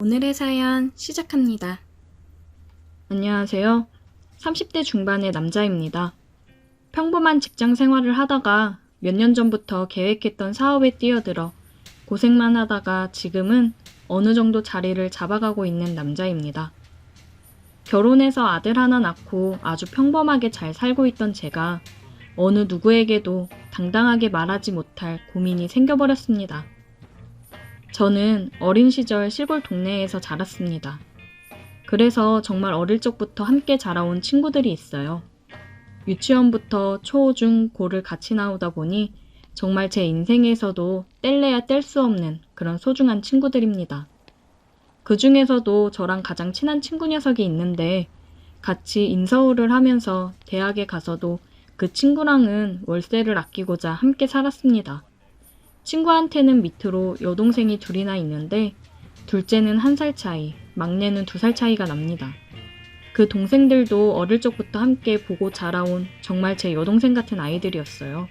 오늘의 사연 시작합니다. 안녕하세요. 30대 중반의 남자입니다. 평범한 직장 생활을 하다가 몇 년 전부터 계획했던 사업에 뛰어들어 고생만 하다가 지금은 어느 정도 자리를 잡아가고 있는 남자입니다. 결혼해서 아들 하나 낳고 아주 평범하게 잘 살고 있던 제가 어느 누구에게도 당당하게 말하지 못할 고민이 생겨버렸습니다. 저는 어린 시절 시골 동네에서 자랐습니다. 그래서 정말 어릴 적부터 함께 자라온 친구들이 있어요. 유치원부터 초, 중, 고를 같이 나오다 보니 정말 제 인생에서도 뗄래야 뗄 수 없는 그런 소중한 친구들입니다. 그 중에서도 저랑 가장 친한 친구 녀석이 있는데 같이 인서울을 하면서 대학에 가서도 그 친구랑은 월세를 아끼고자 함께 살았습니다. 친구한테는 밑으로 여동생이 둘이나 있는데 둘째는 1살 차이, 막내는 2살 차이가 납니다. 그 동생들도 어릴 적부터 함께 보고 자라온 정말 제 여동생 같은 아이들이었어요.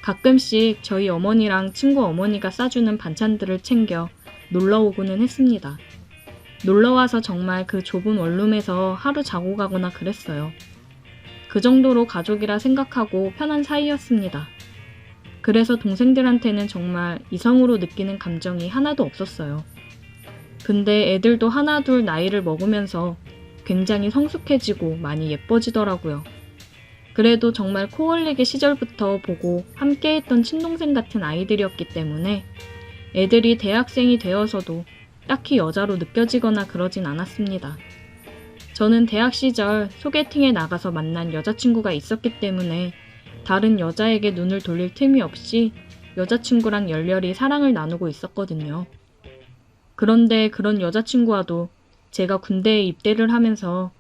가끔씩 저희 어머니랑 친구 어머니가 싸주는 반찬들을 챙겨 놀러 오고는 했습니다. 놀러와서 정말 그 좁은 원룸에서 하루 자고 가거나 그랬어요. 그 정도로 가족이라 생각하고 편한 사이였습니다. 그래서 동생들한테는 정말 이성으로 느끼는 감정이 하나도 없었어요. 근데 애들도 하나둘 나이를 먹으면서 굉장히 성숙해지고 많이 예뻐지더라고요. 그래도 정말 코올리기 시절부터 보고 함께했던 친동생 같은 아이들이었기 때문에 애들이 대학생이 되어서도 딱히 여자로 느껴지거나 그러진 않았습니다. 저는 대학 시절 소개팅에 나가서 만난 여자친구가 있었기 때문에 다른 여자에게 눈을 돌릴 틈이 없이 여자친구랑 열렬히 사랑을 나누고 있었거든요. 그런데 그런 여자친구와도 제가 군대에 입대를 하면서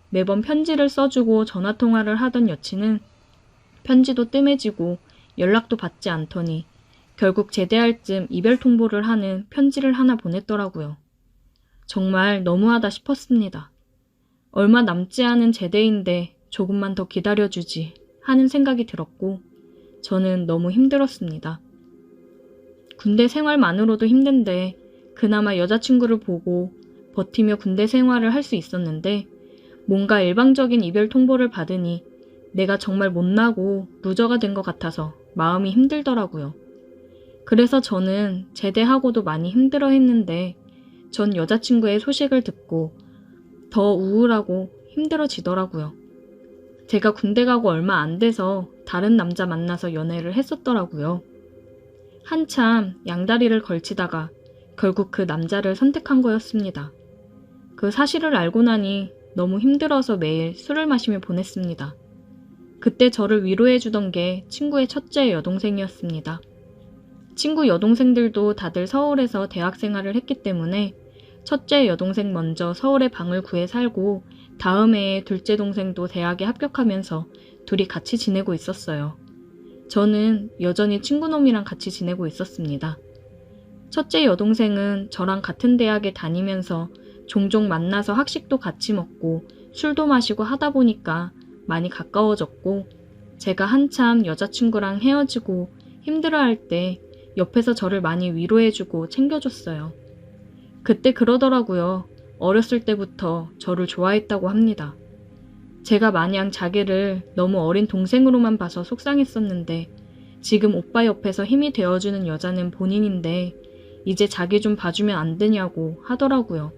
매번 편지를 써주고 전화통화를 하던 여친은 편지도 뜸해지고 연락도 받지 않더니 결국 제대할 쯤 이별 통보를 하는 편지를 하나 보냈더라고요. 정말 너무하다 싶었습니다. 얼마 남지 않은 제대인데 조금만 더 기다려주지 하는 생각이 들었고 저는 너무 힘들었습니다. 군대 생활만으로도 힘든데 그나마 여자친구를 보고 버티며 군대 생활을 할 수 있었는데 뭔가 일방적인 이별 통보를 받으니 내가 정말 못나고 루저가 된 것 같아서 마음이 힘들더라고요. 그래서 저는 제대하고도 많이 힘들어 했는데 전 여자친구의 소식을 듣고 더 우울하고 힘들어지더라고요. 제가 군대 가고 얼마 안 돼서 다른 남자 만나서 연애를 했었더라고요. 한참 양다리를 걸치다가 결국 그 남자를 선택한 거였습니다. 그 사실을 알고 나니 너무 힘들어서 매일 술을 마시며 보냈습니다. 그때 저를 위로해주던 게 친구의 첫째 여동생이었습니다. 친구 여동생들도 다들 서울에서 대학 생활을 했기 때문에 첫째 여동생 먼저 서울에 방을 구해 살고 다음 해에 둘째 동생도 대학에 합격하면서 둘이 같이 지내고 있었어요. 저는 여전히 친구놈이랑 같이 지내고 있었습니다. 첫째 여동생은 저랑 같은 대학에 다니면서 종종 만나서 학식도 같이 먹고 술도 마시고 하다 보니까 많이 가까워졌고 제가 한참 여자친구랑 헤어지고 힘들어할 때 옆에서 저를 많이 위로해주고 챙겨줬어요. 그때 그러더라고요. 어렸을 때부터 저를 좋아했다고 합니다. 제가 마냥 자기를 너무 어린 동생으로만 봐서 속상했었는데 지금 오빠 옆에서 힘이 되어주는 여자는 본인인데 이제 자기 좀 봐주면 안 되냐고 하더라고요.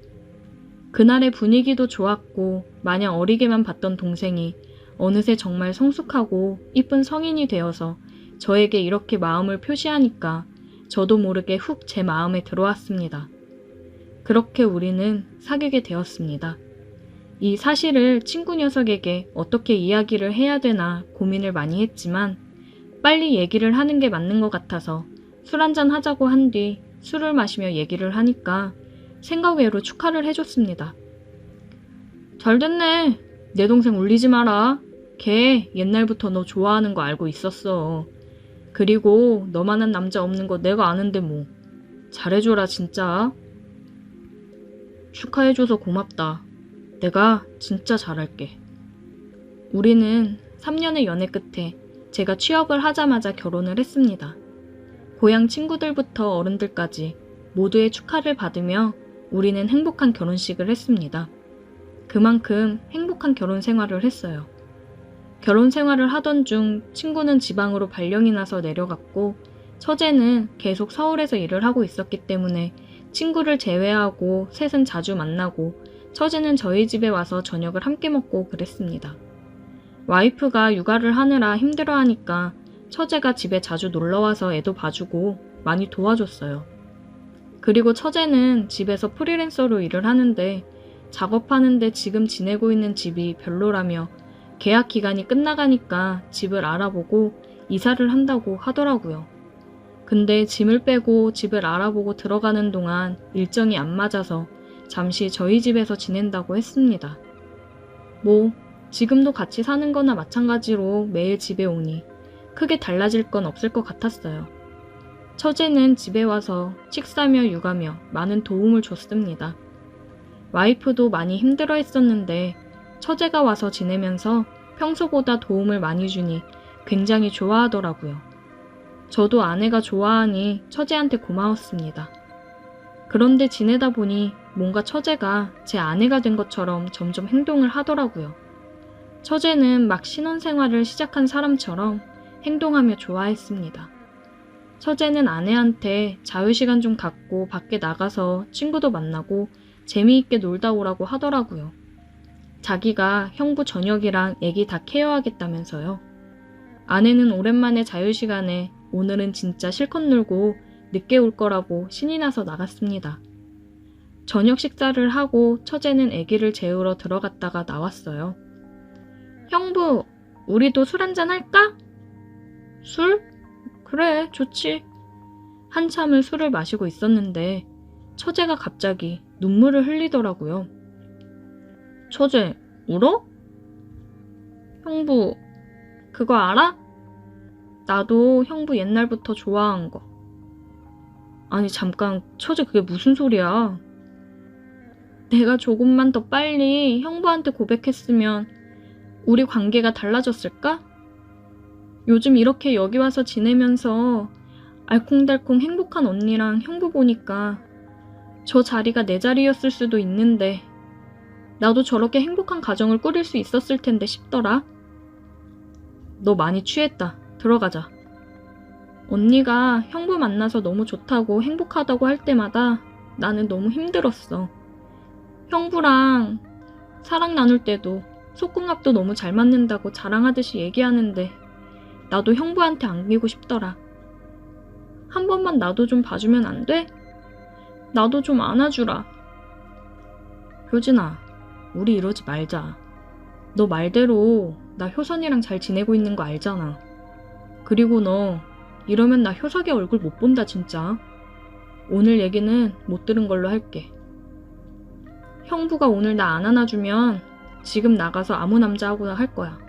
그날의 분위기도 좋았고 마냥 어리게만 봤던 동생이 어느새 정말 성숙하고 이쁜 성인이 되어서 저에게 이렇게 마음을 표시하니까 저도 모르게 훅 제 마음에 들어왔습니다. 그렇게 우리는 사귀게 되었습니다. 이 사실을 친구 녀석에게 어떻게 이야기를 해야 되나 고민을 많이 했지만 빨리 얘기를 하는 게 맞는 것 같아서 술 한잔 하자고 한 뒤 술을 마시며 얘기를 하니까 생각 외로 축하를 해줬습니다. 잘 됐네. 내 동생 울리지 마라. 걔 옛날부터 너 좋아하는 거 알고 있었어. 그리고 너만한 남자 없는 거 내가 아는데 뭐. 잘해줘라 진짜. 축하해줘서 고맙다. 내가 진짜 잘할게. 우리는 3년의 연애 끝에 제가 취업을 하자마자 결혼을 했습니다. 고향 친구들부터 어른들까지 모두의 축하를 받으며 우리는 행복한 결혼식을 했습니다. 그만큼 행복한 결혼 생활을 했어요. 결혼 생활을 하던 중 친구는 지방으로 발령이 나서 내려갔고 처제는 계속 서울에서 일을 하고 있었기 때문에 친구를 제외하고 셋은 자주 만나고 처제는 저희 집에 와서 저녁을 함께 먹고 그랬습니다. 와이프가 육아를 하느라 힘들어하니까 처제가 집에 자주 놀러와서 애도 봐주고 많이 도와줬어요. 그리고 처제는 집에서 프리랜서로 일을 하는데 작업하는데 지금 지내고 있는 집이 별로라며 계약 기간이 끝나가니까 집을 알아보고 이사를 한다고 하더라고요. 근데 짐을 빼고 집을 알아보고 들어가는 동안 일정이 안 맞아서 잠시 저희 집에서 지낸다고 했습니다. 뭐 지금도 같이 사는 거나 마찬가지로 매일 집에 오니 크게 달라질 건 없을 것 같았어요. 처제는 집에 와서 식사며 육아며 많은 도움을 줬습니다. 와이프도 많이 힘들어 했었는데 처제가 와서 지내면서 평소보다 도움을 많이 주니 굉장히 좋아하더라고요. 저도 아내가 좋아하니 처제한테 고마웠습니다. 그런데 지내다 보니 뭔가 처제가 제 아내가 된 것처럼 점점 행동을 하더라고요. 처제는 막 신혼생활을 시작한 사람처럼 행동하며 좋아했습니다. 처제는 아내한테 자유시간 좀 갖고 밖에 나가서 친구도 만나고 재미있게 놀다 오라고 하더라고요. 자기가 형부 저녁이랑 애기 다 케어하겠다면서요. 아내는 오랜만에 자유시간에 오늘은 진짜 실컷 놀고 늦게 올 거라고 신이 나서 나갔습니다. 저녁 식사를 하고 처제는 애기를 재우러 들어갔다가 나왔어요. 형부, 우리도 술 한잔 할까? 술? 그래, 좋지. 한참을 술을 마시고 있었는데 처제가 갑자기 눈물을 흘리더라고요. 처제, 울어? 형부, 그거 알아? 나도 형부 옛날부터 좋아한 거. 아니 잠깐, 처제 그게 무슨 소리야? 내가 조금만 더 빨리 형부한테 고백했으면 우리 관계가 달라졌을까? 요즘 이렇게 여기 와서 지내면서 알콩달콩 행복한 언니랑 형부 보니까 저 자리가 내 자리였을 수도 있는데 나도 저렇게 행복한 가정을 꾸릴 수 있었을 텐데 싶더라. 너 많이 취했다. 들어가자. 언니가 형부 만나서 너무 좋다고 행복하다고 할 때마다 나는 너무 힘들었어. 형부랑 사랑 나눌 때도 속궁합도 너무 잘 맞는다고 자랑하듯이 얘기하는데 나도 형부한테 안기고 싶더라. 한 번만 나도 좀 봐주면 안 돼? 나도 좀 안아주라. 효진아, 우리 이러지 말자. 너 말대로 나 효선이랑 잘 지내고 있는 거 알잖아. 그리고 너 이러면 나 효석이 얼굴 못 본다 진짜. 오늘 얘기는 못 들은 걸로 할게. 형부가 오늘 나 안 안아주면 지금 나가서 아무 남자하고나 할 거야.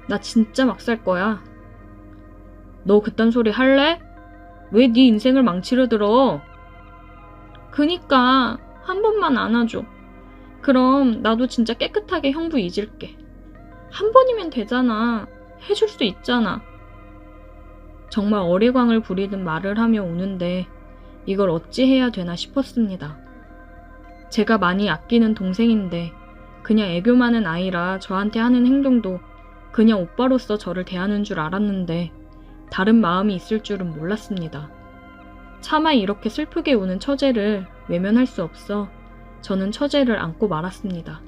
나 진짜 막 살 거야. 너 그딴 소리 할래? 왜 네 인생을 망치려 들어? 그니까 한 번만 안아줘. 그럼 나도 진짜 깨끗하게 형부 잊을게. 한 번이면 되잖아. 해줄 수 있잖아. 정말 어리광을 부리듯 말을 하며 우는데 이걸 어찌 해야 되나 싶었습니다. 제가 많이 아끼는 동생인데 그냥 애교 많은 아이라 저한테 하는 행동도 그냥 오빠로서 저를 대하는 줄 알았는데 다른 마음이 있을 줄은 몰랐습니다. 차마 이렇게 슬프게 우는 처제를 외면할 수 없어 저는 처제를 안고 말았습니다.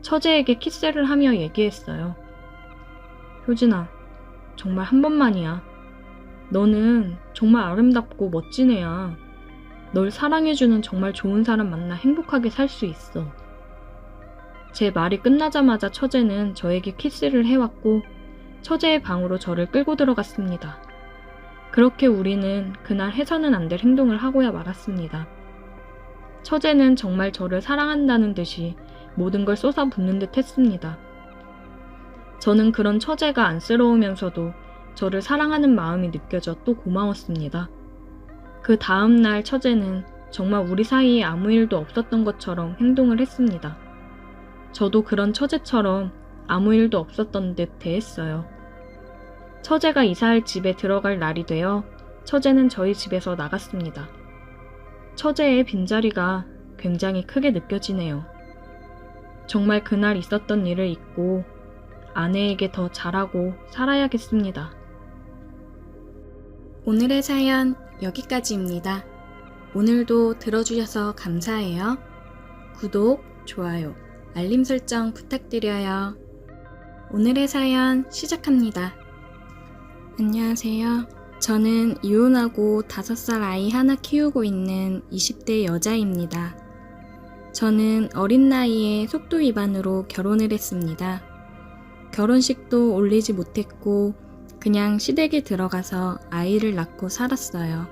처제에게 키스를 하며 얘기했어요. 효진아, 정말 한 번만이야. 너는 정말 아름답고 멋진 애야. 널 사랑해주는 정말 좋은 사람 만나 행복하게 살 수 있어. 제 말이 끝나자마자 처제는 저에게 키스를 해왔고 처제의 방으로 저를 끌고 들어갔습니다. 그렇게 우리는 그날 해서는 안 될 행동을 하고야 말았습니다. 처제는 정말 저를 사랑한다는 듯이 모든 걸 쏟아붓는 듯 했습니다. 저는 그런 처제가 안쓰러우면서도 저를 사랑하는 마음이 느껴져 또 고마웠습니다. 그 다음 날 처제는 정말 우리 사이에 아무 일도 없었던 것처럼 행동을 했습니다. 저도 그런 처제처럼 아무 일도 없었던 듯 대했어요. 처제가 이사할 집에 들어갈 날이 되어 처제는 저희 집에서 나갔습니다. 처제의 빈자리가 굉장히 크게 느껴지네요. 정말 그날 있었던 일을 잊고 아내에게 더 잘하고 살아야겠습니다. 오늘의 사연 여기까지입니다. 오늘도 들어주셔서 감사해요. 구독, 좋아요, 알림 설정 부탁드려요. 오늘의 사연 시작합니다. 안녕하세요. 저는 이혼하고 5살 아이 하나 키우고 있는 20대 여자입니다. 저는 어린 나이에 속도 위반으로 결혼을 했습니다. 결혼식도 올리지 못했고 그냥 시댁에 들어가서 아이를 낳고 살았어요.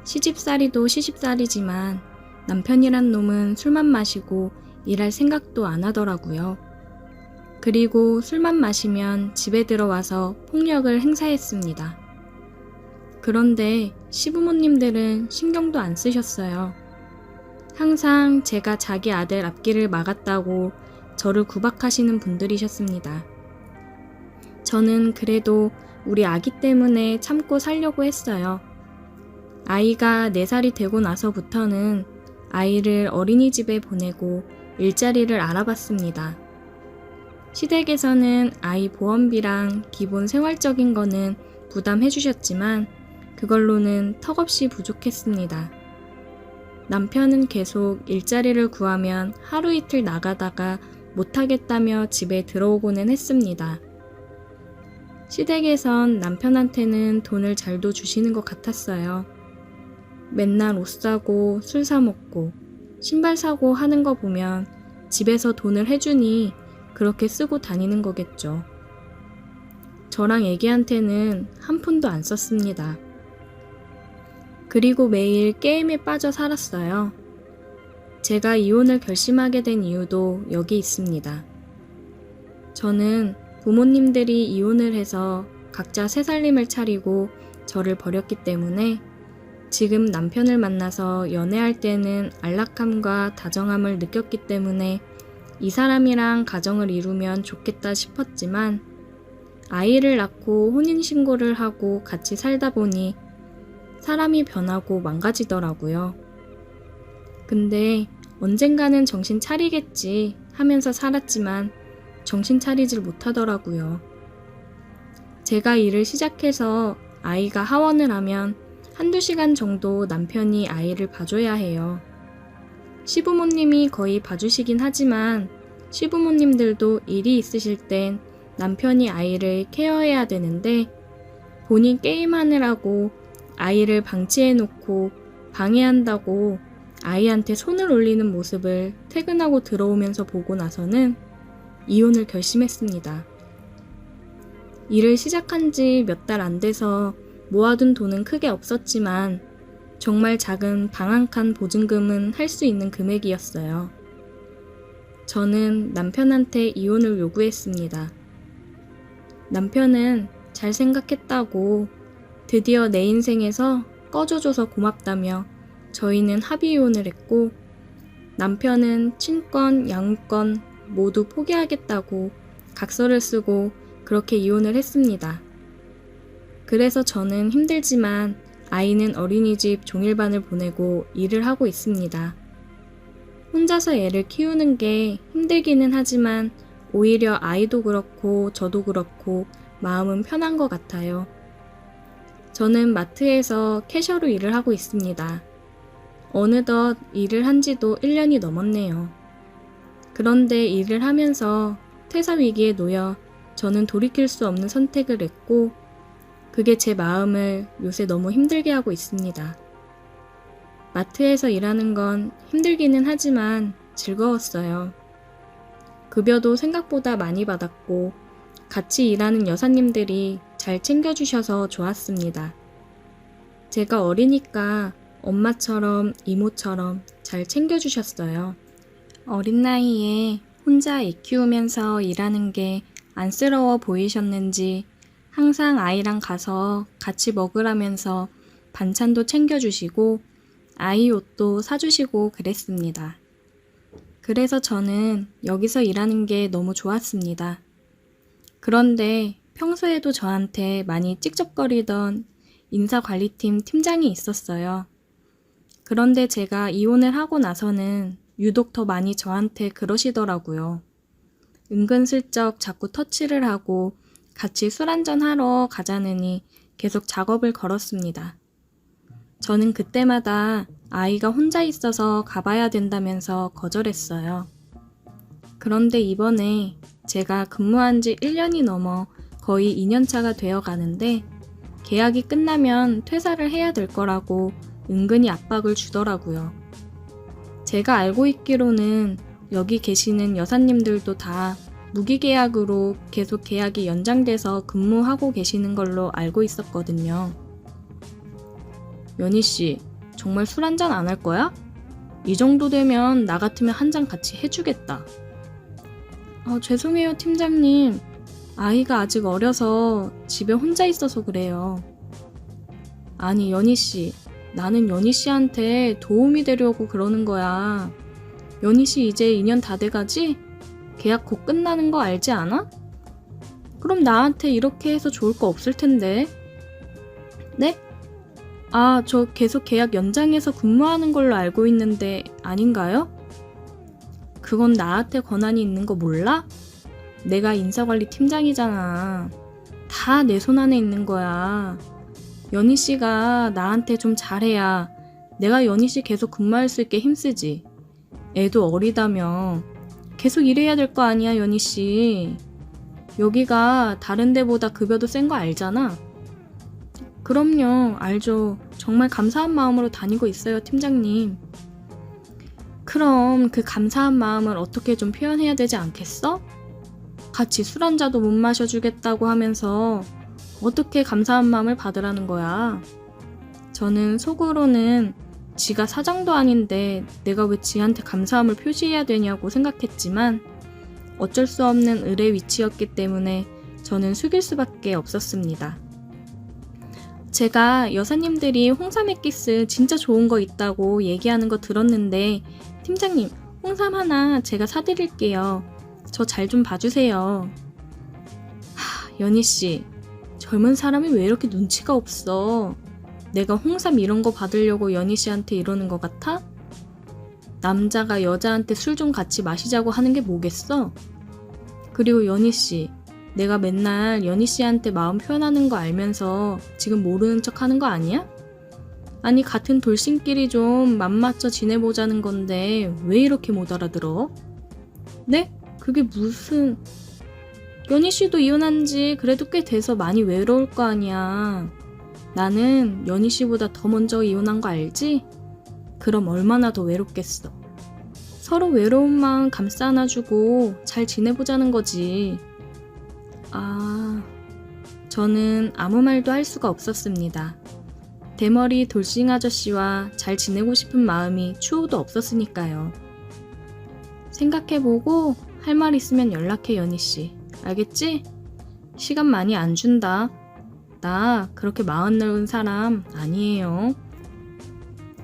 시집살이도 시집살이지만 남편이란 놈은 술만 마시고 일할 생각도 안 하더라고요. 그리고 술만 마시면 집에 들어와서 폭력을 행사했습니다. 그런데 시부모님들은 신경도 안 쓰셨어요. 항상 제가 자기 아들 앞길을 막았다고 저를 구박하시는 분들이셨습니다. 저는 그래도 우리 아기 때문에 참고 살려고 했어요. 아이가 4살이 되고 나서부터는 아이를 어린이집에 보내고 일자리를 알아봤습니다. 시댁에서는 아이 보험비랑 기본 생활적인 거는 부담해 주셨지만 그걸로는 턱없이 부족했습니다. 남편은 계속 일자리를 구하면 하루 이틀 나가다가 못하겠다며 집에 들어오고는 했습니다. 시댁에선 남편한테는 돈을 잘도 주시는 것 같았어요. 맨날 옷 사고 술 사 먹고 신발 사고 하는 거 보면 집에서 돈을 해주니 그렇게 쓰고 다니는 거겠죠. 저랑 애기한테는 한 푼도 안 썼습니다. 그리고 매일 게임에 빠져 살았어요. 제가 이혼을 결심하게 된 이유도 여기 있습니다. 저는 부모님들이 이혼을 해서 각자 새 살림을 차리고 저를 버렸기 때문에 지금 남편을 만나서 연애할 때는 안락함과 다정함을 느꼈기 때문에 이 사람이랑 가정을 이루면 좋겠다 싶었지만 아이를 낳고 혼인신고를 하고 같이 살다 보니 사람이 변하고 망가지더라고요. 근데 언젠가는 정신 차리겠지 하면서 살았지만 정신 차리질 못하더라고요. 제가 일을 시작해서 아이가 하원을 하면 1~2시간 정도 남편이 아이를 봐줘야 해요. 시부모님이 거의 봐주시긴 하지만 시부모님들도 일이 있으실 땐 남편이 아이를 케어해야 되는데 본인 게임하느라고 아이를 방치해놓고 방해한다고 아이한테 손을 올리는 모습을 퇴근하고 들어오면서 보고 나서는 이혼을 결심했습니다. 일을 시작한 지 몇 달 안 돼서 모아둔 돈은 크게 없었지만 정말 작은 방 한 칸 보증금은 할 수 있는 금액이었어요. 저는 남편한테 이혼을 요구했습니다. 남편은 잘 생각했다고 드디어 내 인생에서 꺼져줘서 고맙다며 저희는 합의 이혼을 했고 남편은 친권, 양육권 모두 포기하겠다고 각서를 쓰고 그렇게 이혼을 했습니다. 그래서 저는 힘들지만 아이는 어린이집 종일반을 보내고 일을 하고 있습니다. 혼자서 애를 키우는 게 힘들기는 하지만 오히려 아이도 그렇고 저도 그렇고 마음은 편한 것 같아요. 저는 마트에서 캐셔로 일을 하고 있습니다. 어느덧 일을 한 지도 1년이 넘었네요. 그런데 일을 하면서 퇴사 위기에 놓여 저는 돌이킬 수 없는 선택을 했고 그게 제 마음을 요새 너무 힘들게 하고 있습니다. 마트에서 일하는 건 힘들기는 하지만 즐거웠어요. 급여도 생각보다 많이 받았고 같이 일하는 여사님들이 잘 챙겨주셔서 좋았습니다. 제가 어리니까 엄마처럼 이모처럼 잘 챙겨주셨어요. 어린 나이에 혼자 애 키우면서 일하는 게 안쓰러워 보이셨는지 항상 아이랑 가서 같이 먹으라면서 반찬도 챙겨주시고 아이 옷도 사주시고 그랬습니다. 그래서 저는 여기서 일하는 게 너무 좋았습니다. 그런데 평소에도 저한테 많이 찝쩍거리던 인사관리팀 팀장이 있었어요. 그런데 제가 이혼을 하고 나서는 유독 더 많이 저한테 그러시더라고요. 은근슬쩍 자꾸 터치를 하고 같이 술 한잔 하러 가자느니 계속 작업을 걸었습니다. 저는 그때마다 아이가 혼자 있어서 가봐야 된다면서 거절했어요. 그런데 이번에 제가 근무한 지 1년이 넘어 거의 2년차가 되어 가는데 계약이 끝나면 퇴사를 해야 될 거라고 은근히 압박을 주더라고요. 제가 알고 있기로는 여기 계시는 여사님들도 다 무기계약으로 계속 계약이 연장돼서 근무하고 계시는 걸로 알고 있었거든요. 연희씨, 정말 술 한잔 안 할 거야? 이 정도 되면 나 같으면 한 잔 같이 해주겠다. 죄송해요, 팀장님. 아이가 아직 어려서 집에 혼자 있어서 그래요. 아니, 연희씨, 나는 연희씨한테 도움이 되려고 그러는 거야. 연희씨 이제 2년 다 돼가지? 계약 곧 끝나는 거 알지 않아? 그럼 나한테 이렇게 해서 좋을 거 없을 텐데. 네? 저 계속 계약 연장해서 근무하는 걸로 알고 있는데 아닌가요? 그건 나한테 권한이 있는 거 몰라? 내가 인사관리 팀장이잖아. 다 내 손 안에 있는 거야. 연희씨가 나한테 좀 잘해야 내가 연희씨 계속 근무할 수 있게 힘쓰지. 애도 어리다며. 계속 일해야 될 거 아니야, 연희씨. 여기가 다른 데보다 급여도 센 거 알잖아. 그럼요, 알죠. 정말 감사한 마음으로 다니고 있어요, 팀장님. 그럼 그 감사한 마음을 어떻게 좀 표현해야 되지 않겠어? 같이 술 한 잔도 못 마셔주겠다고 하면서 어떻게 감사한 마음을 받으라는 거야? 저는 속으로는 지가 사장도 아닌데 내가 왜 지한테 감사함을 표시해야 되냐고 생각했지만 어쩔 수 없는 을의 위치였기 때문에 저는 숙일 수밖에 없었습니다. 제가 여사님들이 홍삼 액기스 진짜 좋은 거 있다고 얘기하는 거 들었는데 팀장님, 홍삼 하나 제가 사드릴게요. 저 잘 좀 봐주세요. 연희씨, 젊은 사람이 왜 이렇게 눈치가 없어? 내가 홍삼 이런 거 받으려고 연희씨한테 이러는 것 같아? 남자가 여자한테 술 좀 같이 마시자고 하는 게 뭐겠어? 그리고 연희씨, 내가 맨날 연희씨한테 마음 표현하는 거 알면서 지금 모르는 척 하는 거 아니야? 아니, 같은 돌싱끼리 좀 맘맞춰 지내보자는 건데 왜 이렇게 못 알아들어? 네? 그게 무슨... 연희씨도 이혼한 지 그래도 꽤 돼서 많이 외로울 거 아니야. 나는 연희씨보다 더 먼저 이혼한 거 알지? 그럼 얼마나 더 외롭겠어. 서로 외로운 마음 감싸 안아주고 잘 지내보자는 거지. 저는 아무 말도 할 수가 없었습니다. 대머리 돌싱 아저씨와 잘 지내고 싶은 마음이 추호도 없었으니까요. 생각해보고 할 말 있으면 연락해, 연희씨. 알겠지? 시간 많이 안 준다. 나 그렇게 마음 넓은 사람 아니에요.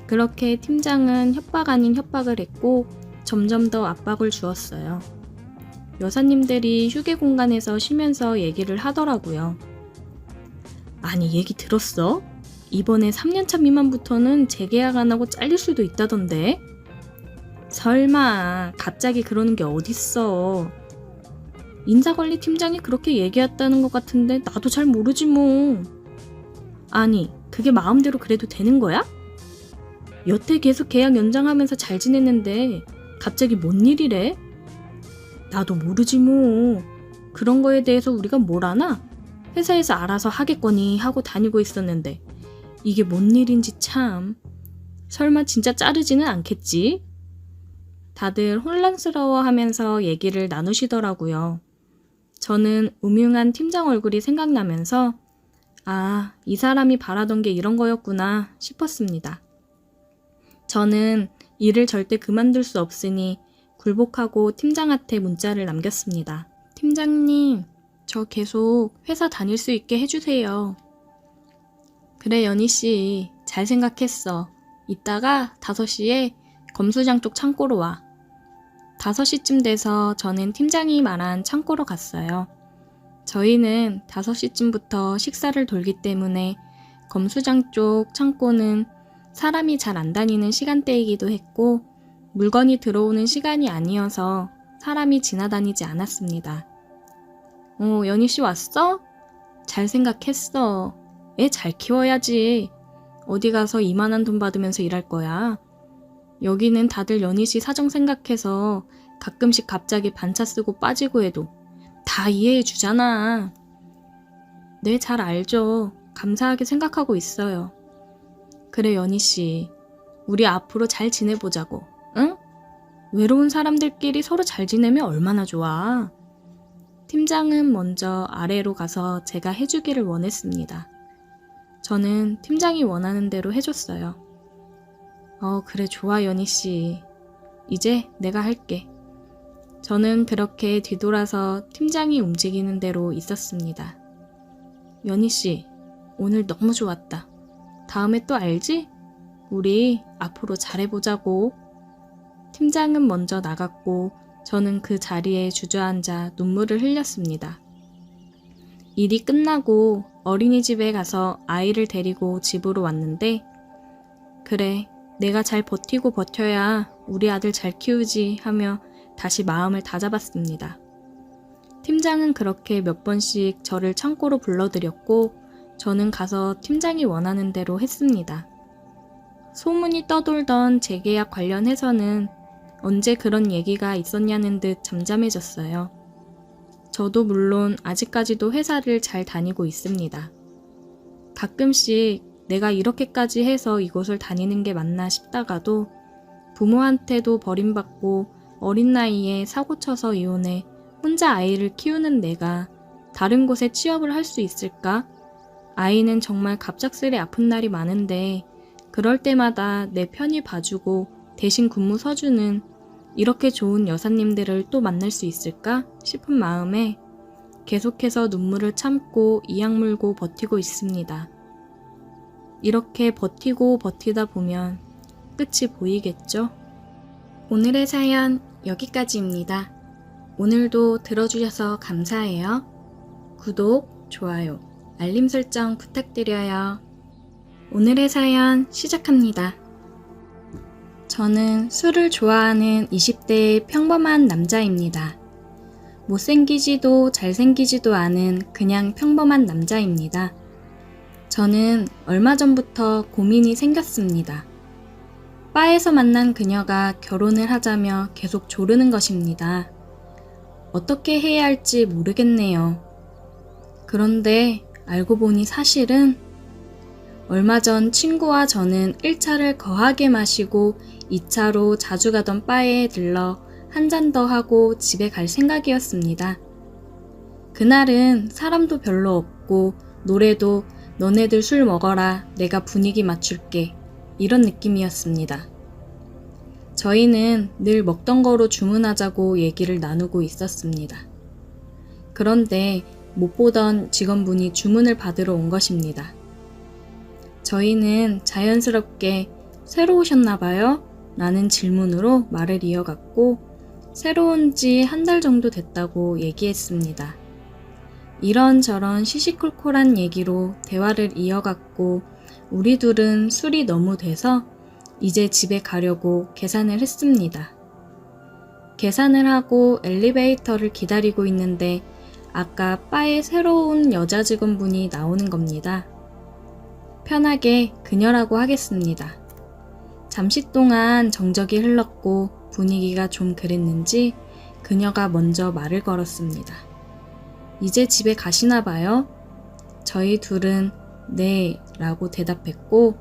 그렇게 팀장은 협박 아닌 협박을 했고 점점 더 압박을 주었어요. 여사님들이 휴게 공간에서 쉬면서 얘기를 하더라고요. 아니, 얘기 들었어? 이번에 3년차 미만부터는 재계약 안 하고 잘릴 수도 있다던데? 설마 갑자기 그러는 게 어딨어. 인사관리 팀장이 그렇게 얘기했다는 것 같은데 나도 잘 모르지 뭐. 아니, 그게 마음대로 그래도 되는 거야? 여태 계속 계약 연장하면서 잘 지냈는데 갑자기 뭔 일이래? 나도 모르지 뭐. 그런 거에 대해서 우리가 뭘 아나? 회사에서 알아서 하겠거니 하고 다니고 있었는데 이게 뭔 일인지 참. 설마 진짜 자르지는 않겠지? 다들 혼란스러워하면서 얘기를 나누시더라고요. 저는 음흉한 팀장 얼굴이 생각나면서 이 사람이 바라던 게 이런 거였구나 싶었습니다. 저는 일을 절대 그만둘 수 없으니 굴복하고 팀장한테 문자를 남겼습니다. 팀장님, 저 계속 회사 다닐 수 있게 해주세요. 그래, 연희씨, 잘 생각했어. 이따가 5시에 검수장 쪽 창고로 와. 5시쯤 돼서 저는 팀장이 말한 창고로 갔어요. 저희는 5시쯤부터 식사를 돌기 때문에 검수장 쪽 창고는 사람이 잘 안 다니는 시간대이기도 했고 물건이 들어오는 시간이 아니어서 사람이 지나다니지 않았습니다. 연희 씨 왔어? 잘 생각했어. 애 잘 키워야지. 어디 가서 이만한 돈 받으면서 일할 거야. 여기는 다들 연희 씨 사정 생각해서 가끔씩 갑자기 반차 쓰고 빠지고 해도 다 이해해 주잖아. 네, 잘 알죠. 감사하게 생각하고 있어요. 그래, 연희 씨. 우리 앞으로 잘 지내보자고. 응? 외로운 사람들끼리 서로 잘 지내면 얼마나 좋아. 팀장은 먼저 아래로 가서 제가 해주기를 원했습니다. 저는 팀장이 원하는 대로 해줬어요. 그래, 좋아, 연희 씨. 이제 내가 할게. 저는 그렇게 뒤돌아서 팀장이 움직이는 대로 있었습니다. 연희 씨, 오늘 너무 좋았다. 다음에 또 알지? 우리 앞으로 잘해보자고. 팀장은 먼저 나갔고 저는 그 자리에 주저앉아 눈물을 흘렸습니다. 일이 끝나고 어린이집에 가서 아이를 데리고 집으로 왔는데 그래, 내가 잘 버티고 버텨야 우리 아들 잘 키우지 하며 다시 마음을 다잡았습니다. 팀장은 그렇게 몇 번씩 저를 창고로 불러들였고 저는 가서 팀장이 원하는 대로 했습니다. 소문이 떠돌던 재계약 관련해서는 언제 그런 얘기가 있었냐는 듯 잠잠해졌어요. 저도 물론 아직까지도 회사를 잘 다니고 있습니다. 가끔씩 내가 이렇게까지 해서 이곳을 다니는 게 맞나 싶다가도 부모한테도 버림받고 어린 나이에 사고쳐서 이혼해 혼자 아이를 키우는 내가 다른 곳에 취업을 할 수 있을까? 아이는 정말 갑작스레 아픈 날이 많은데 그럴 때마다 내 편히 봐주고 대신 근무 서주는 이렇게 좋은 여사님들을 또 만날 수 있을까 싶은 마음에 계속해서 눈물을 참고 이악 물고 버티고 있습니다. 이렇게 버티고 버티다 보면 끝이 보이겠죠? 오늘의 사연 여기까지입니다. 오늘도 들어주셔서 감사해요. 구독, 좋아요, 알림 설정 부탁드려요. 오늘의 사연 시작합니다. 저는 술을 좋아하는 20대의 평범한 남자입니다. 못생기지도 잘생기지도 않은 그냥 평범한 남자입니다. 저는 얼마 전부터 고민이 생겼습니다. 바에서 만난 그녀가 결혼을 하자며 계속 조르는 것입니다. 어떻게 해야 할지 모르겠네요. 그런데 알고 보니 사실은 얼마 전 친구와 저는 1차를 거하게 마시고 2차로 자주 가던 바에 들러 한 잔 더 하고 집에 갈 생각이었습니다. 그날은 사람도 별로 없고 노래도 너네들 술 먹어라 내가 분위기 맞출게 이런 느낌이었습니다. 저희는 늘 먹던 거로 주문하자고 얘기를 나누고 있었습니다. 그런데 못 보던 직원분이 주문을 받으러 온 것입니다. 저희는 자연스럽게 새로 오셨나봐요? 라는 질문으로 말을 이어갔고 새로 온 지 한 달 정도 됐다고 얘기했습니다. 이런저런 시시콜콜한 얘기로 대화를 이어갔고 우리 둘은 술이 너무 돼서 이제 집에 가려고 계산을 했습니다. 계산을 하고 엘리베이터를 기다리고 있는데 아까 바에 새로운 여자 직원분이 나오는 겁니다. 편하게 그녀라고 하겠습니다. 잠시 동안 정적이 흘렀고 분위기가 좀 그랬는지 그녀가 먼저 말을 걸었습니다. 이제 집에 가시나 봐요? 저희 둘은 네 라고 대답했고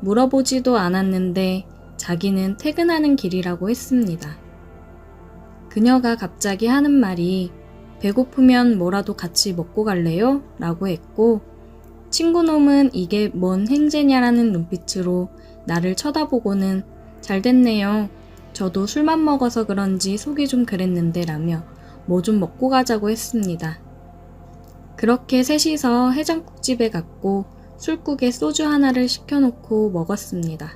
물어보지도 않았는데 자기는 퇴근하는 길이라고 했습니다. 그녀가 갑자기 하는 말이 배고프면 뭐라도 같이 먹고 갈래요? 라고 했고 친구놈은 이게 뭔 행제냐라는 눈빛으로 나를 쳐다보고는 잘 됐네요. 저도 술만 먹어서 그런지 속이 좀 그랬는데 라며 뭐 좀 먹고 가자고 했습니다. 그렇게 셋이서 해장국집에 갔고 술국에 소주 하나를 시켜놓고 먹었습니다.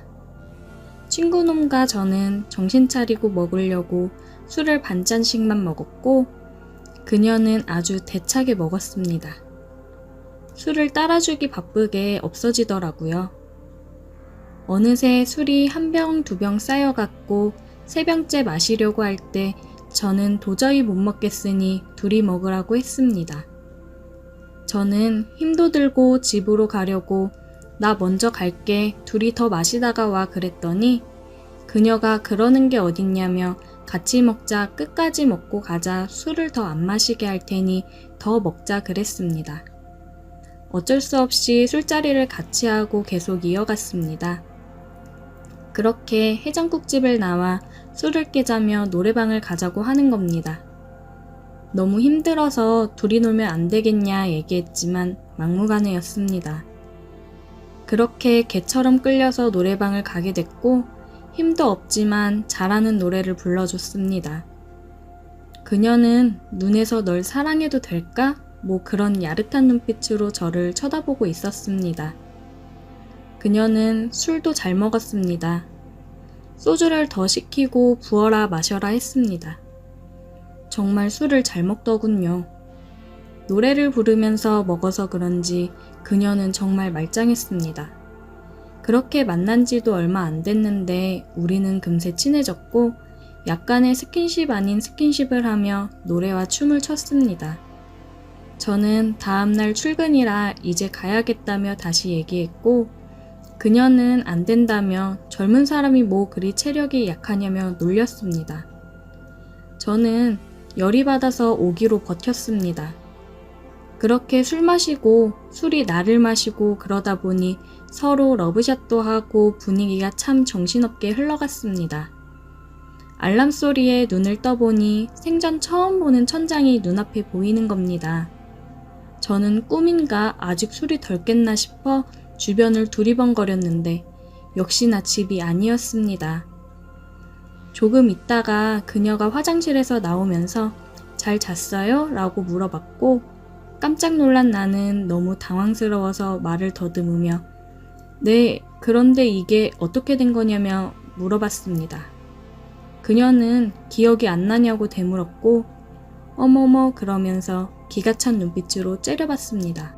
친구놈과 저는 정신 차리고 먹으려고 술을 반잔씩만 먹었고 그녀는 아주 대차게 먹었습니다. 술을 따라주기 바쁘게 없어지더라고요. 어느새 술이 한 병, 두 병 쌓여갔고 세 병째 마시려고 할 때 저는 도저히 못 먹겠으니 둘이 먹으라고 했습니다. 저는 힘도 들고 집으로 가려고 나 먼저 갈게 둘이 더 마시다가 와 그랬더니 그녀가 그러는 게 어딨냐며 같이 먹자 끝까지 먹고 가자 술을 더 안 마시게 할 테니 더 먹자 그랬습니다. 어쩔 수 없이 술자리를 같이 하고 계속 이어갔습니다. 그렇게 해장국집을 나와 술을 깨자며 노래방을 가자고 하는 겁니다. 너무 힘들어서 둘이 놀면 안 되겠냐 얘기했지만 막무가내였습니다. 그렇게 개처럼 끌려서 노래방을 가게 됐고 힘도 없지만 잘하는 노래를 불러줬습니다. 그녀는 눈에서 널 사랑해도 될까? 뭐 그런 야릇한 눈빛으로 저를 쳐다보고 있었습니다. 그녀는 술도 잘 먹었습니다. 소주를 더 시키고 부어라 마셔라 했습니다. 정말 술을 잘 먹더군요. 노래를 부르면서 먹어서 그런지 그녀는 정말 말짱했습니다. 그렇게 만난 지도 얼마 안 됐는데 우리는 금세 친해졌고 약간의 스킨십 아닌 스킨십을 하며 노래와 춤을 췄습니다. 저는 다음날 출근이라 이제 가야겠다며 다시 얘기했고 그녀는 안 된다며 젊은 사람이 뭐 그리 체력이 약하냐며 놀렸습니다. 저는 열이 받아서 오기로 버텼습니다. 그렇게 술 마시고 술이 나를 마시고 그러다 보니 서로 러브샷도 하고 분위기가 참 정신없게 흘러갔습니다. 알람 소리에 눈을 떠보니 생전 처음 보는 천장이 눈앞에 보이는 겁니다. 저는 꿈인가 아직 술이 덜 깼나 싶어 주변을 두리번거렸는데 역시나 집이 아니었습니다. 조금 있다가 그녀가 화장실에서 나오면서 잘 잤어요? 라고 물어봤고 깜짝 놀란 나는 너무 당황스러워서 말을 더듬으며 네, 그런데 이게 어떻게 된 거냐며 물어봤습니다. 그녀는 기억이 안 나냐고 되물었고 어머머 그러면서 기가 찬 눈빛으로 째려봤습니다.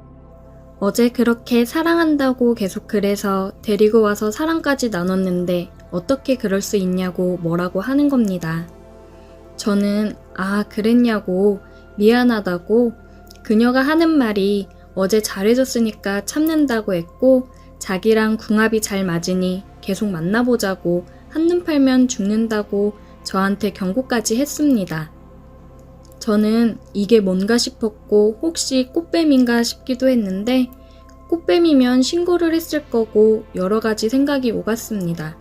어제 그렇게 사랑한다고 계속 그래서 데리고 와서 사랑까지 나눴는데 어떻게 그럴 수 있냐고 뭐라고 하는 겁니다. 저는 그랬냐고 미안하다고 그녀가 하는 말이 어제 잘해줬으니까 참는다고 했고 자기랑 궁합이 잘 맞으니 계속 만나보자고 한눈 팔면 죽는다고 저한테 경고까지 했습니다. 저는 이게 뭔가 싶었고 혹시 꽃뱀인가 싶기도 했는데 꽃뱀이면 신고를 했을 거고 여러 가지 생각이 오갔습니다.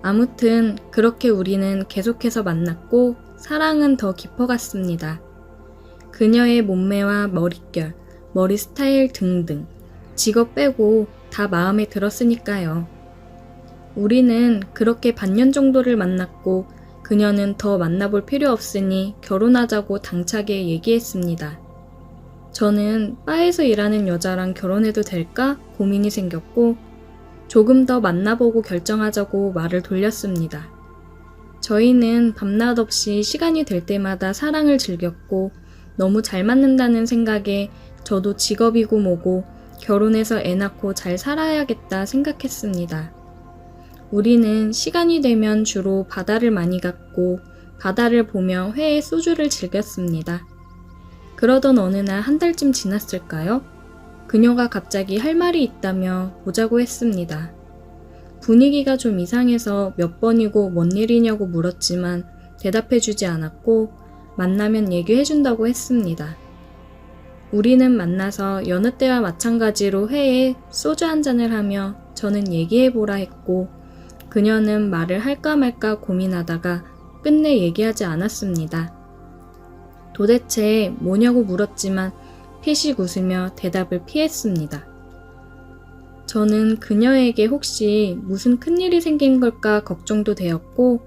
아무튼 그렇게 우리는 계속해서 만났고 사랑은 더 깊어갔습니다. 그녀의 몸매와 머릿결, 머리 스타일 등등 직업 빼고 다 마음에 들었으니까요. 우리는 그렇게 반년 정도를 만났고 그녀는 더 만나볼 필요 없으니 결혼하자고 당차게 얘기했습니다. 저는 바에서 일하는 여자랑 결혼해도 될까 고민이 생겼고 조금 더 만나보고 결정하자고 말을 돌렸습니다. 저희는 밤낮 없이 시간이 될 때마다 사랑을 즐겼고 너무 잘 맞는다는 생각에 저도 직업이고 뭐고 결혼해서 애 낳고 잘 살아야겠다 생각했습니다. 우리는 시간이 되면 주로 바다를 많이 갔고 바다를 보며 회에 소주를 즐겼습니다. 그러던 어느 날 한 달쯤 지났을까요? 그녀가 갑자기 할 말이 있다며 보자고 했습니다. 분위기가 좀 이상해서 몇 번이고 뭔 일이냐고 물었지만 대답해주지 않았고 만나면 얘기해준다고 했습니다. 우리는 만나서 여느 때와 마찬가지로 회에 소주 한 잔을 하며 저는 얘기해보라 했고 그녀는 말을 할까 말까 고민하다가 끝내 얘기하지 않았습니다. 도대체 뭐냐고 물었지만 피식 웃으며 대답을 피했습니다. 저는 그녀에게 혹시 무슨 큰일이 생긴 걸까 걱정도 되었고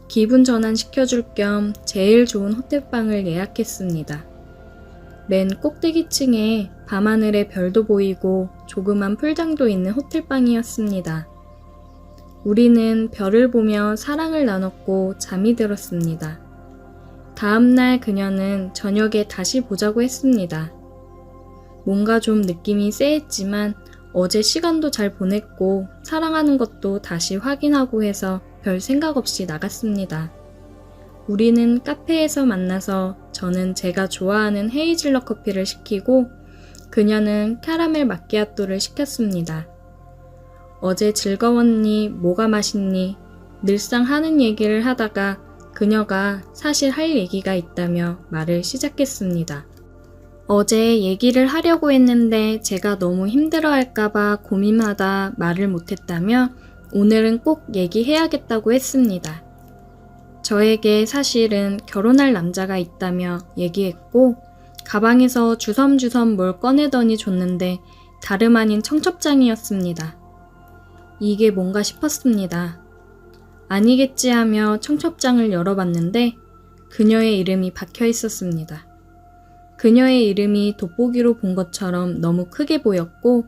기분 전환 시켜줄 겸 제일 좋은 호텔방을 예약했습니다. 맨 꼭대기층에 밤하늘에 별도 보이고 조그만 풀장도 있는 호텔방이었습니다. 우리는 별을 보며 사랑을 나눴고 잠이 들었습니다. 다음날 그녀는 저녁에 다시 보자고 했습니다. 뭔가 좀 느낌이 쎄했지만 어제 시간도 잘 보냈고 사랑하는 것도 다시 확인하고 해서 별 생각 없이 나갔습니다. 우리는 카페에서 만나서 저는 제가 좋아하는 헤이즐넛 커피를 시키고 그녀는 캐러멜 마키아토를 시켰습니다. 어제 즐거웠니? 뭐가 맛있니? 늘상 하는 얘기를 하다가 그녀가 사실 할 얘기가 있다며 말을 시작했습니다. 어제 얘기를 하려고 했는데 제가 너무 힘들어할까봐 고민하다 말을 못했다며 오늘은 꼭 얘기해야겠다고 했습니다. 저에게 사실은 결혼할 남자가 있다며 얘기했고 가방에서 주섬주섬 뭘 꺼내더니 줬는데 다름 아닌 청첩장이었습니다. 이게 뭔가 싶었습니다. 아니겠지 하며 청첩장을 열어봤는데 그녀의 이름이 박혀 있었습니다. 그녀의 이름이 돋보기로 본 것처럼 너무 크게 보였고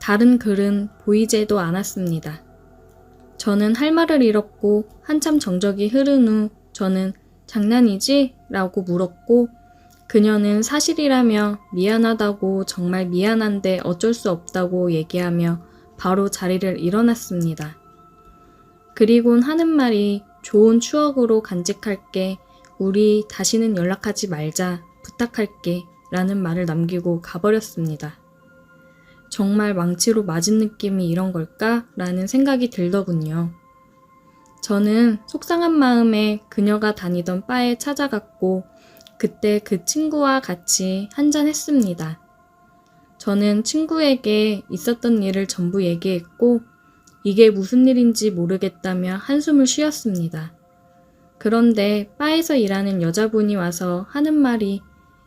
다른 글은 보이지도 않았습니다. 저는 할 말을 잃었고 한참 정적이 흐른 후 저는 장난이지? 라고 물었고 그녀는 사실이라며 미안하다고 정말 미안한데 어쩔 수 없다고 얘기하며 바로 자리를 일어났습니다. 그리곤 하는 말이 좋은 추억으로 간직할게. 우리 다시는 연락하지 말자. 부탁할게. 라는 말을 남기고 가버렸습니다. 정말 망치로 맞은 느낌이 이런 걸까? 라는 생각이 들더군요. 저는 속상한 마음에 그녀가 다니던 바에 찾아갔고 그때 그 친구와 같이 한잔했습니다. 저는 친구에게 있었던 일을 전부 얘기했고 이게 무슨 일인지 모르겠다며 한숨을 쉬었습니다. 그런데 바에서 일하는 여자분이 와서 하는 말이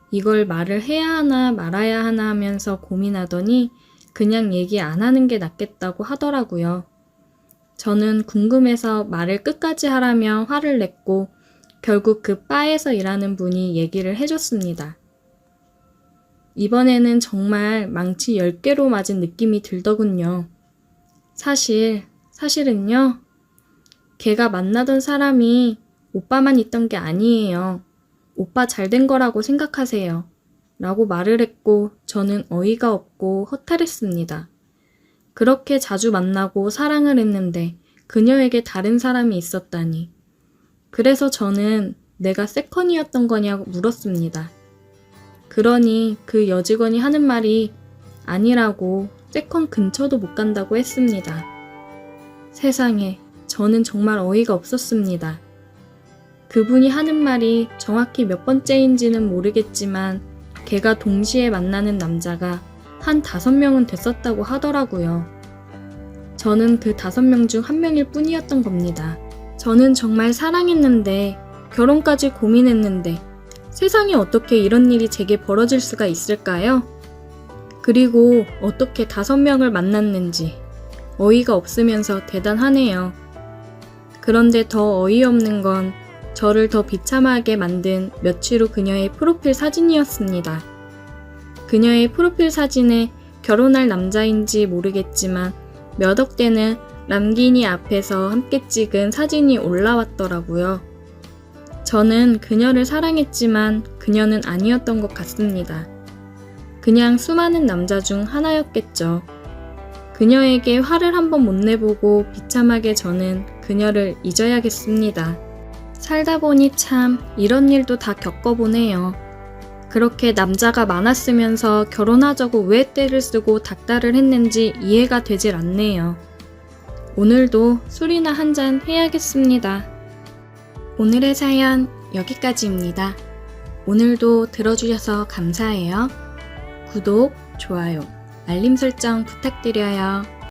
이걸 말을 해야 하나 말아야 하나 하면서 고민하더니 그냥 얘기 안 하는 게 낫겠다고 하더라고요. 저는 궁금해서 말을 끝까지 하라며 화를 냈고 결국 그 바에서 일하는 분이 얘기를 해줬습니다. 이번에는 정말 망치 10개로 맞은 느낌이 들더군요. 사실은요. 걔가 만나던 사람이 오빠만 있던 게 아니에요. 오빠 잘된 거라고 생각하세요. 라고 말을 했고 저는 어이가 없고 허탈했습니다. 그렇게 자주 만나고 사랑을 했는데 그녀에게 다른 사람이 있었다니. 그래서 저는 내가 세컨이었던 거냐고 물었습니다. 그러니 그 여직원이 하는 말이 아니라고 세컨 근처도 못 간다고 했습니다. 세상에, 저는 정말 어이가 없었습니다. 그분이 하는 말이 정확히 몇 번째인지는 모르겠지만 걔가 동시에 만나는 남자가 한 5명은 됐었다고 하더라고요. 저는 그 5명 중 1명일 뿐이었던 겁니다. 저는 정말 사랑했는데 결혼까지 고민했는데 세상에 어떻게 이런 일이 제게 벌어질 수가 있을까요? 그리고 어떻게 5명을 만났는지 어이가 없으면서 대단하네요. 그런데 더 어이없는 건 저를 더 비참하게 만든 며칠 후 그녀의 프로필 사진이었습니다. 그녀의 프로필 사진에 결혼할 남자인지 모르겠지만 몇 억대는 람기니 앞에서 함께 찍은 사진이 올라왔더라고요. 저는 그녀를 사랑했지만 그녀는 아니었던 것 같습니다. 그냥 수많은 남자 중 하나였겠죠. 그녀에게 화를 한번 못 내보고 비참하게 저는 그녀를 잊어야겠습니다. 살다 보니 참 이런 일도 다 겪어보네요. 그렇게 남자가 많았으면서 결혼하자고 왜 떼를 쓰고 닥달을 했는지 이해가 되질 않네요. 오늘도 술이나 한잔 해야겠습니다. 오늘의 사연 여기까지입니다. 오늘도 들어주셔서 감사해요. 구독, 좋아요, 알림 설정 부탁드려요.